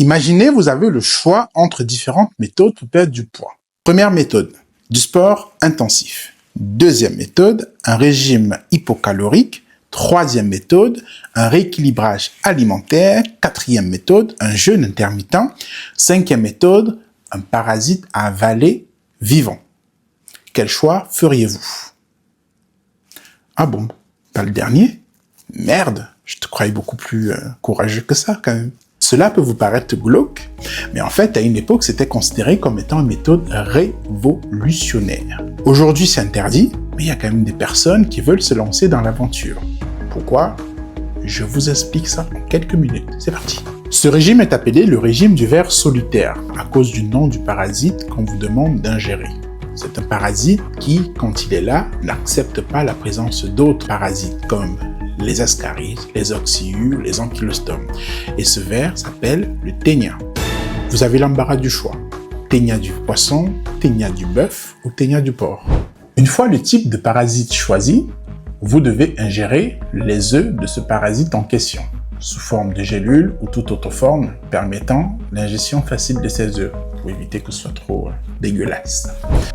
Imaginez, vous avez le choix entre différentes méthodes pour perdre du poids. Première méthode, du sport intensif. Deuxième méthode, un régime hypocalorique. Troisième méthode, un rééquilibrage alimentaire. Quatrième méthode, un jeûne intermittent. Cinquième méthode, un parasite à avaler vivant. Quel choix feriez-vous? Ah bon, pas le dernier? Merde, je te croyais beaucoup plus courageux que ça quand même. Cela peut vous paraître glauque, mais en fait, à une époque, c'était considéré comme étant une méthode révolutionnaire. Aujourd'hui, c'est interdit, mais il y a quand même des personnes qui veulent se lancer dans l'aventure. Pourquoi? Je vous explique ça en quelques minutes. C'est parti. Ce régime est appelé le régime du ver solitaire, à cause du nom du parasite qu'on vous demande d'ingérer. C'est un parasite qui, quand il est là, n'accepte pas la présence d'autres parasites, comme les ascaris, les oxyures, les ankylostomes. Et ce ver s'appelle le ténia. Vous avez l'embarras du choix. Ténia du poisson, ténia du bœuf ou ténia du porc. Une fois le type de parasite choisi, vous devez ingérer les œufs de ce parasite en question, sous forme de gélules ou toute autre forme permettant l'ingestion facile de ces œufs, pour éviter que ce soit trop dégueulasse.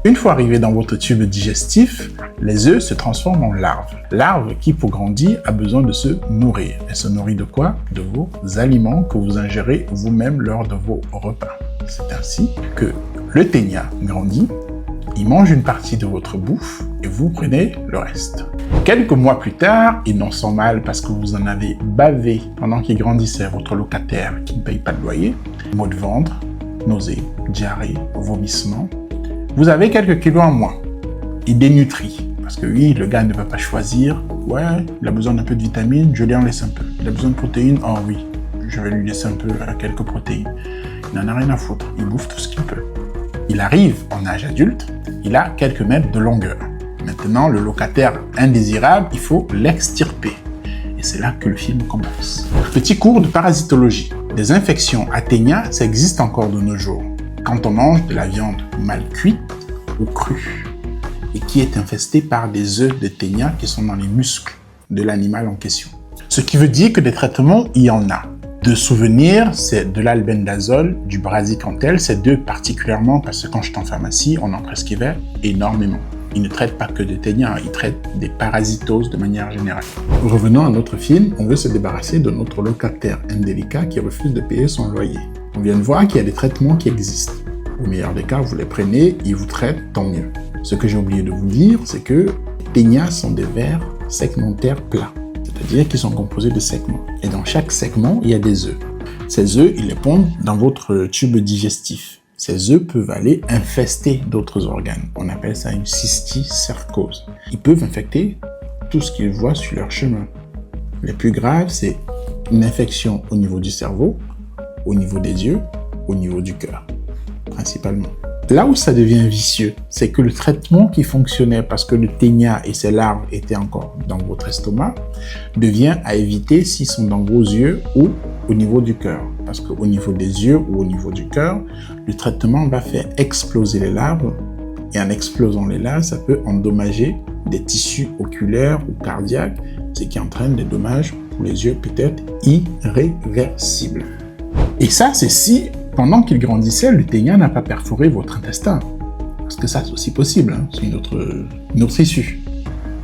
Une fois arrivé dans votre tube digestif, les œufs se transforment en larves. Larves qui, pour grandir, a besoin de se nourrir. Elle se nourrit de quoi? De vos aliments que vous ingérez vous-même lors de vos repas. C'est ainsi que le ténia grandit, il mange une partie de votre bouffe et vous prenez le reste. Quelques mois plus tard, et non sans mal parce que vous en avez bavé pendant qu'il grandissait votre locataire qui ne paye pas de loyer, maux de ventre, nausées, diarrhée, vomissements, vous avez quelques kilos en moins. Il dénutrit. Parce que oui, le gars ne va pas choisir. Ouais, il a besoin d'un peu de vitamines, je lui en laisse un peu. Il a besoin de protéines, oh oui, je vais lui laisser un peu quelques protéines. Il n'en a rien à foutre, il bouffe tout ce qu'il peut. Il arrive en âge adulte, il a quelques mètres de longueur. Maintenant, le locataire indésirable, il faut l'extirper. Et c'est là que le film commence. Petit cours de parasitologie. Des infections à ténia, ça existe encore de nos jours. Quand on mange de la viande mal cuite ou crue, et qui est infestée par des œufs de ténia qui sont dans les muscles de l'animal en question. Ce qui veut dire que des traitements, il y en a. De souvenirs, c'est de l'albendazole, du braziquantel, ces deux particulièrement parce que quand j'étais en pharmacie, on en prescrivait énormément. Ils ne traitent pas que de ténia, ils traitent des parasitoses de manière générale. Revenons à notre film, on veut se débarrasser de notre locataire indélicat qui refuse de payer son loyer. On vient de voir qu'il y a des traitements qui existent. Au meilleur des cas, vous les prenez, ils vous traitent, tant mieux. Ce que j'ai oublié de vous dire, c'est que les ténias sont des vers segmentaires plats. C'est-à-dire qu'ils sont composés de segments. Et dans chaque segment, il y a des œufs. Ces œufs, ils les pondent dans votre tube digestif. Ces œufs peuvent aller infester d'autres organes. On appelle ça une cysticercose. Ils peuvent infecter tout ce qu'ils voient sur leur chemin. Le plus grave, c'est une infection au niveau du cerveau, au niveau des yeux, au niveau du cœur, principalement. Là où ça devient vicieux, c'est que le traitement qui fonctionnait parce que le ténia et ses larves étaient encore dans votre estomac devient à éviter s'ils sont dans vos yeux ou au niveau du cœur. Parce qu'au niveau des yeux ou au niveau du cœur, le traitement va faire exploser les larves et en explosant les larves, ça peut endommager des tissus oculaires ou cardiaques, ce qui entraîne des dommages pour les yeux peut-être irréversibles. Et ça, c'est si pendant qu'il grandissait, le ténia n'a pas perforé votre intestin. Parce que ça, c'est aussi possible, hein. C'est une autre issue.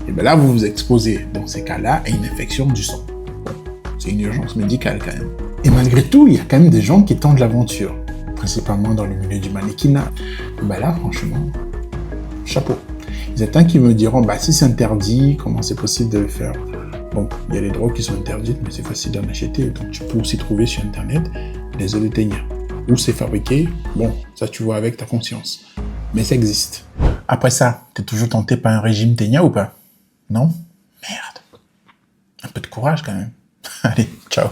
Et bien là, vous vous exposez, dans ces cas-là, à une infection du sang. Bon, c'est une urgence médicale quand même. Et malgré tout, il y a quand même des gens qui tentent l'aventure, principalement dans le milieu du mannequinat. Ben là, franchement, chapeau. Il y a certains qui me diront, bah si c'est interdit, comment c'est possible de le faire? Bon, il y a des drogues qui sont interdites, mais c'est facile d'en acheter. Donc tu peux aussi trouver sur Internet des œufs de ténia. Où c'est fabriqué, bon, ça tu vois avec ta conscience. Mais ça existe. Après ça, t'es toujours tenté par un régime ténia ou pas? Non? Merde. Un peu de courage quand même. Allez, ciao.